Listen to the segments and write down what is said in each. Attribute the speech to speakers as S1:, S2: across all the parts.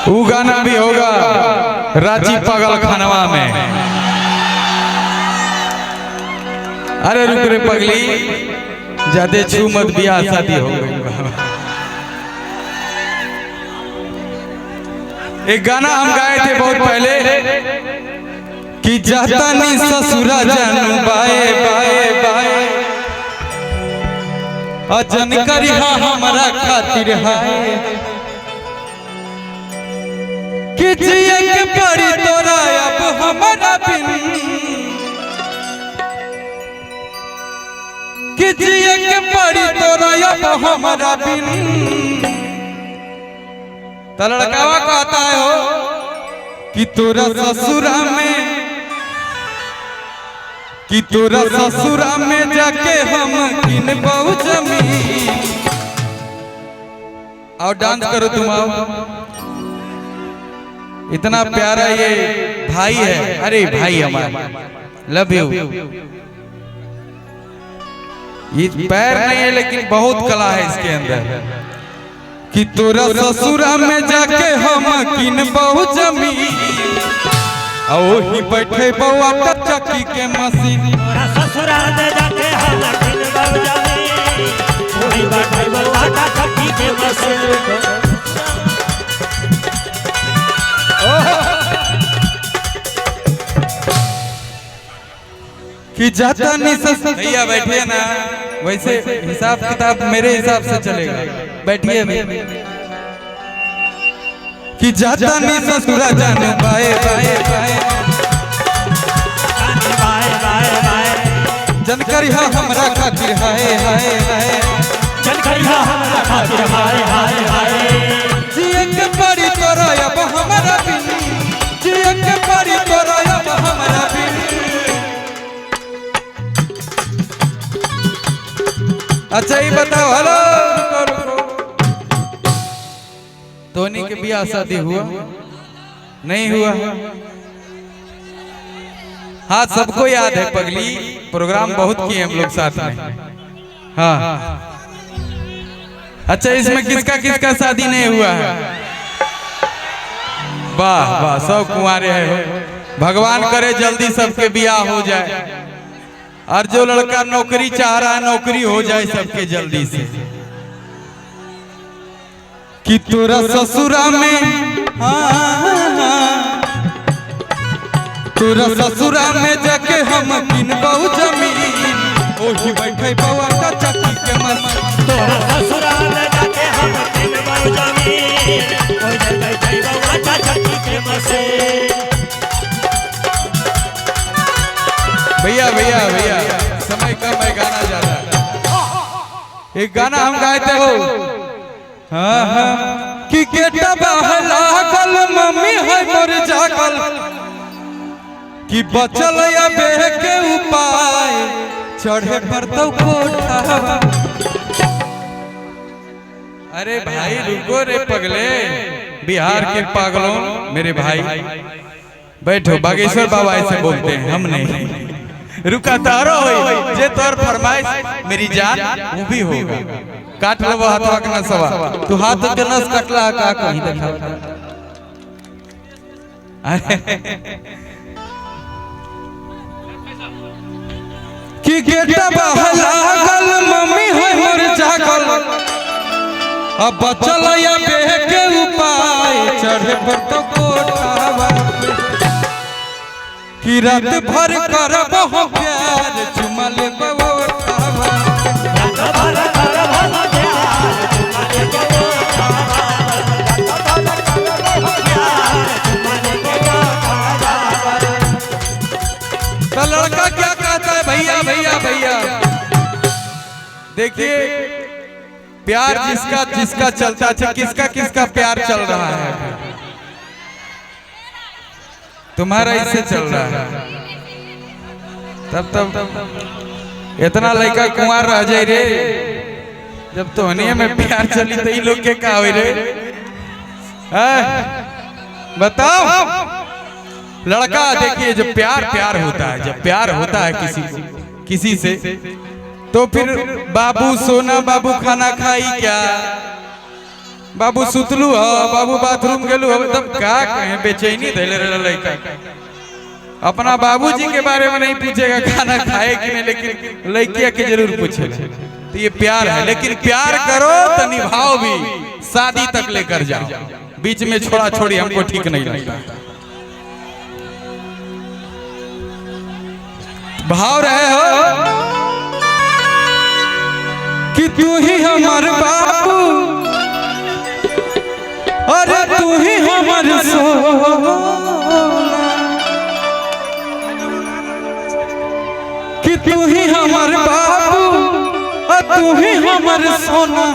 S1: वो गाना भी होगा रांची पागल खानवा में। अरे रुक रे पगली, ज्यादा छू मत, बियाह शादी हो गई। एक गाना हम गाए थे बहुत पहले कि जाता नी ससुरा जानू बाए बाए बाए, अजन करिहा हमारा खातिर हाय, कि जिए के पड़ी तोरा अब हमारा बिन, कि जिए के पड़ी तोरा अब हमारा बिन। तो लड़कावा कहता है हो कि तोरा ससुरा में, कि तोरा ससुरा में जाके हम किनबहु जमीन। और डांस करो तुम, आओ। इतना प्यारा ये भाई है, अरे भाई हमारा, लव यू। ये पैर नहीं है लेकिन बहुत कला है इसके अंदर। कि तोरा ससुरा में जाके हम किनबहु जमीन, ओही बैठे बउआ चक्की के मशीन।
S2: तोरा ससुरा में जाके हम किनबहु जमीन, ओही बैठे बउआ चक्की के मशीन।
S1: कि जाता नहीं ससुर, भैया बैठिए ना, वैसे हिसाब किताब मेरे हिसाब से चलेगा, बैठिए भी। कि जाता नहीं ससुरा जानू बाए बाए बाए,
S2: बाए बाए बाए,
S1: जनकरी हमरा खातिर हाय हाय हाय,
S2: जनकरी हमरा खातिर हाय हाय हाय।
S1: जिए के पड़ी तोरा अब हमारा बिन, जिए के पड़ी तोरा अब हमारा बिन। अच्छा ये बताओ, हेलो धोनी के ब्याह शादी हुआ नहीं हुआ? हाँ, सबको याद है पगली, प्रोग्राम बहुत किए हम लोग साथ में। हाँ, अच्छा इसमें किसका किसका शादी नहीं हुआ है? वाह वाह, सब कुंवारे हैं। भगवान करे जल्दी सबके ब्याह हो जाए, और जो लड़का नौकरी चाह रहा है नौकरी हो जाए सबके जल्दी से। कि तोरा ससुरा में, तोरा ससुरा में जाके हम किनबहु जमीन, ओही बैठे बउआ का चक्की के मशीन।
S2: तोरा ससुरा में जाके हम किनबहु जमीन, ओही बैठे बउआ का चक्की के मशीन।
S1: भैया भैया भैया, समय कम है, गाना ज्यादा है। एक गाना हम गाए थे हो, हाँ हाँ, कि गेटा बहला गल मम्मी है मोर जागल, कि बचल या बेह के उपाय चढ़े पर तो कोठा। अरे भाई रुको रे पगले, बिहार के पागलों मेरे भाई, बैठो। बागेश्वर बाबा ऐसे बोलते हैं, हम नहीं। रुका तारो होई जे तोर फरमाइश मेरी जान वो भी होगा। काट लो हाथवा के नसवा, तू हाथ के नस कटला का कहीं देखा। कि गेटा बहला गल मम्मी है मोर जागल, अब बचल या बेह के उपाय चढ़े पर तो कोठावा। कि रात भर करब हो प्यार चुमा लेब ओठावा,
S2: रात भर करब हो प्यार चुमा लेब ओठावा, रात भर करब हो प्यार चुमा लेब ओठावा।
S1: तो लड़का क्या कहता है? भैया भैया भैया देखिए, प्यार जिसका जिसका चलता है, किसका किसका प्यार चल रहा है? तुम्हारा इससे चल रहा है। तब इतना लड़का कुंवार रह जाए रे, जब तो हनिया में प्यार चली तो ये लोग के का हो रे? बताओ। लड़का देखिए, जब प्यार प्यार होता है, जब प्यार होता है किसी से तो फिर बाबू सोना बाबू खाना खाई क्या, बाबू सुतलू ह बाबू बाथरूम गेलू ह तब का कहे बेचैनी धैले रह लड़का अपना बाबूजी के बारे में नहीं पूछेगा खाना खाए कि नहीं लेकिन लड़किया के जरूर पूछेगा। तो ये प्यार है लेकिन प्यार करो तो निभाओ भी शादी तक लेकर जाओ बीच में छोड़ा छोड़ी हमको ठीक नहीं लगता। भाव रहे हो कि तू ही हमार बाबू अरे तू ही हमार सोना कि तू ही हमार बाबू और तू ही हमार सोना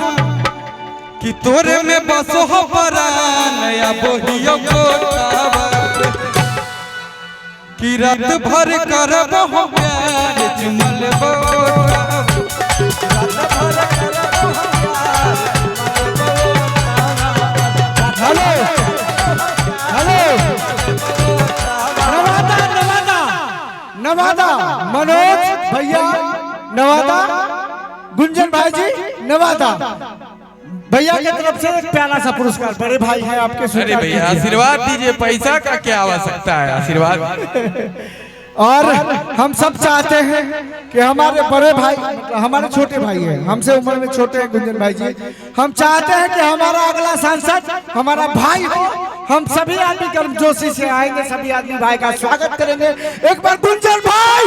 S1: कि तोरे में बसो हो परान या बोहियो कोटावा कि रात भर करब हो प्यार चुमल बोटावा
S2: हेलो हेलो नवादा नवादा नवादा मनोज भैया नवादा गुंजन भाई जी नवादा भैया की तरफ से एक प्यारा सा पुरस्कार बड़े भाई हैं आपके।
S1: अरे भैया आशीर्वाद दीजिए पैसा का क्या आवश्यकता है आशीर्वाद।
S2: और हम सब चाहते हैं कि हमारे बड़े भाई हमारे छोटे भाई हैं हमसे उम्र में छोटे हैं गुंजन भाई जी हम चाहते हैं कि हमारा अगला सांसद हमारा भाई हो। हम सभी आदमी गर्मजोशी से आएंगे सभी आदमी भाई का स्वागत करेंगे। एक बार गुंजन भाई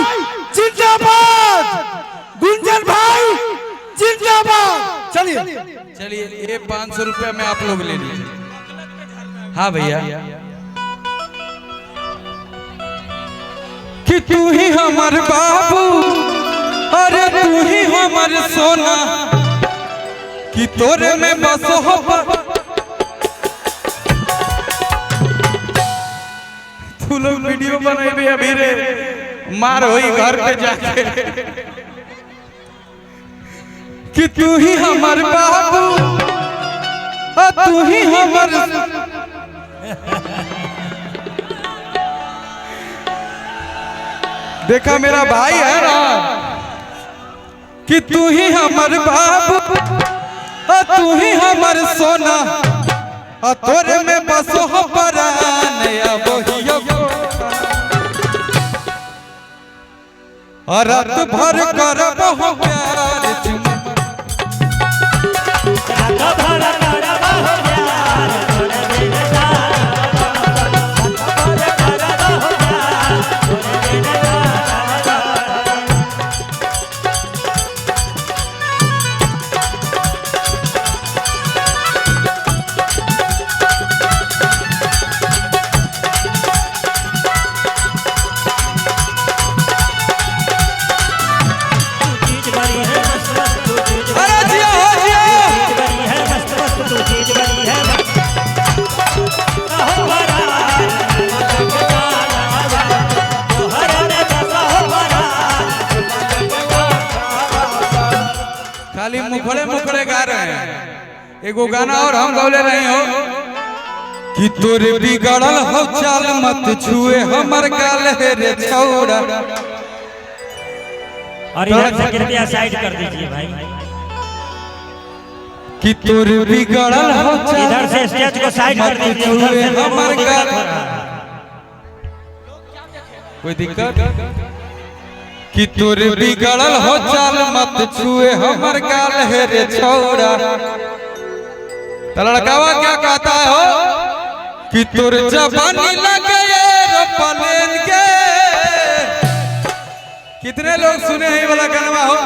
S2: जिंदाबाद गुंजन भाई जिंदाबाद। चलिए
S1: चलिए ये 500 रुपया में आप लोग ले लीजिए। हाँ भैया कि तू ही हमार बाबू अरे तू ही हमार सोना कि तोरे में बसो हो तू लोग वीडियो बनाए अभी रे मार होई घर पे जाके कि तू ही हमार बाबू और तू ही हमार देखा मेरा भाई है ना कि तू ही हमार बाबू और तू ही हमार सोना और तोरे में बसो हो परान या बोहियो और रात भर करब हो प्यार खाली मुखड़े मुखड़े गा रहे हैं। एगो गाना और हम गौले नहीं हो कि तोरे बिगड़ल हो चाल मत छुए हमर गाल है रे छौड़ा।
S3: और इधर से कृपया साइड कर दीजिए भाई
S1: कि तोरे बिगड़ल हो
S3: इधर से स्टेज को साइड कर दीजिए उधर से
S1: हमर गाल कोई दिक्कत कि तोर बिगड़ल हो चाल मत छुए हमर गाल है रे छौड़ा। तो लड़कावा क्या कहता है हो कि तोर जवानी लगे रे पलेन के। कितने लोग सुने हैं ये वाला गाना हो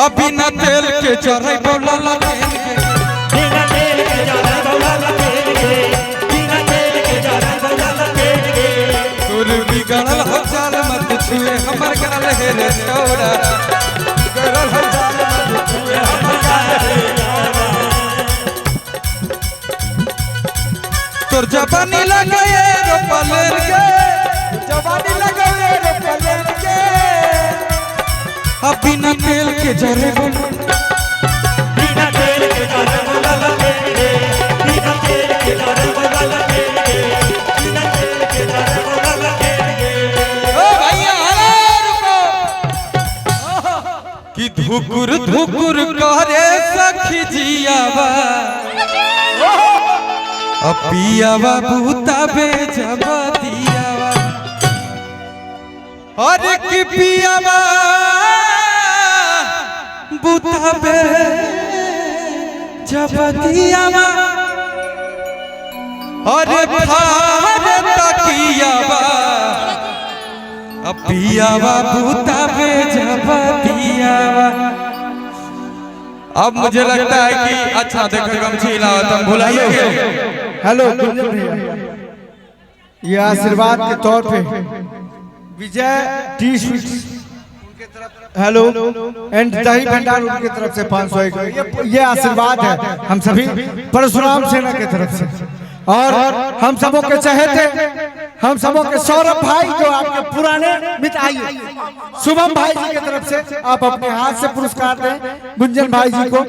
S1: अभी न तेल के चढ़ाई बोला लगे
S3: बिना तेल के जाना बोला लगे बिना तेल के जाना बोला लगे
S1: तोर बिगड़ल हो चाल मत छुए हमर गाल है रे छौड़ा। बिगड़ल हो चाल मत छुए हमर गाल है रे छौड़ा। तोर जवानी लगे रे पलेन के जवानी लगे रे पलेन के अब बिना तेल के जरे
S3: बिना तेल के जाना बोला लगे बिना तेल के जाना बोला लगे बिना तेल के जाना बोला लगे।
S1: ओ भैया रुको कि धुकुर धुकुर करे सखी जियावा पियावा भूताबे जब दियावा और की पियावा भूताबे जब दियावा और फार तकियावा पियावा भूताबे जब दियावा। अब मुझे लगता है कि अच्छा देखो गमछी लाओ तुम भुलाइए।
S2: हेलो गुंजन भैया, ये आशीर्वाद के तौर पे विजय टी स्वीट्स हेलो एंड दही भंडार उनकी तरफ से 501 ये आशीर्वाद है हम सभी परशुराम सेना की तरफ से। और हम सबों के चहेते, हम सबों के सौरभ भाई जो आपके पुराने मित्र, आइए शुभम भाई जी की तरफ से आप अपने हाथ से पुरस्कार दें गुंजन भाई जी को।